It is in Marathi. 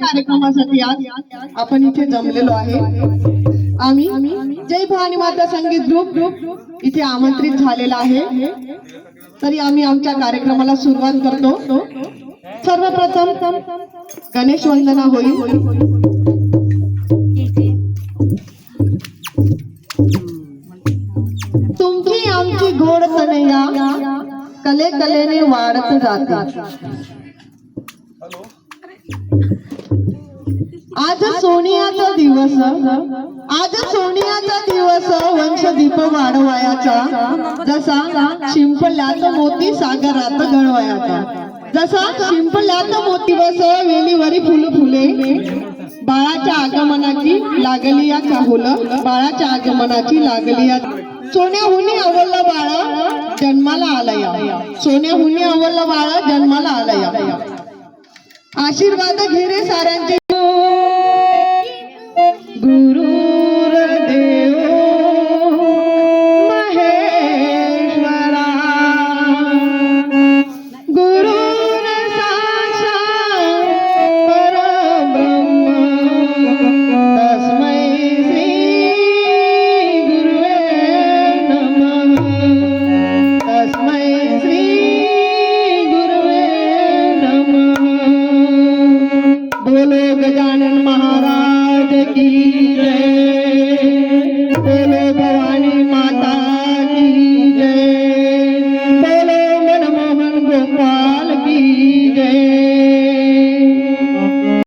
कार्यक्रमासाठी आज आपण इथे जमलेलो आहे। आम्ही जय भवानी माता संगीत ग्रुप इथे आमंत्रित झालेला आहे। तरी आम्ही आमच्या कार्यक्रमाला सुरुवात करतो। सर्वप्रथम गणेश वंदना होईल। तुमची आमची गोड कन्हैया कले कलेने वाढत जाते। आज सोनियाचा दिवस, आज सोनियाचा दिवस, वंशदीप वाढवायचा, जसा शिंपल्यात मोती सागरात गळवायचा। जसा शिंपल्यात मोती बस वेलीवरी फुल फुले, बाळाच्या आगमनाची लागली या चाहुल, बाळाच्या आगमनाची लागली या। सोन्याहुनी अवलं बाळा जन्माला आलया, सोन्याहुनी अवलं बाळा जन्माला आलया। आशीर्वाद घे रे साऱ्यांचे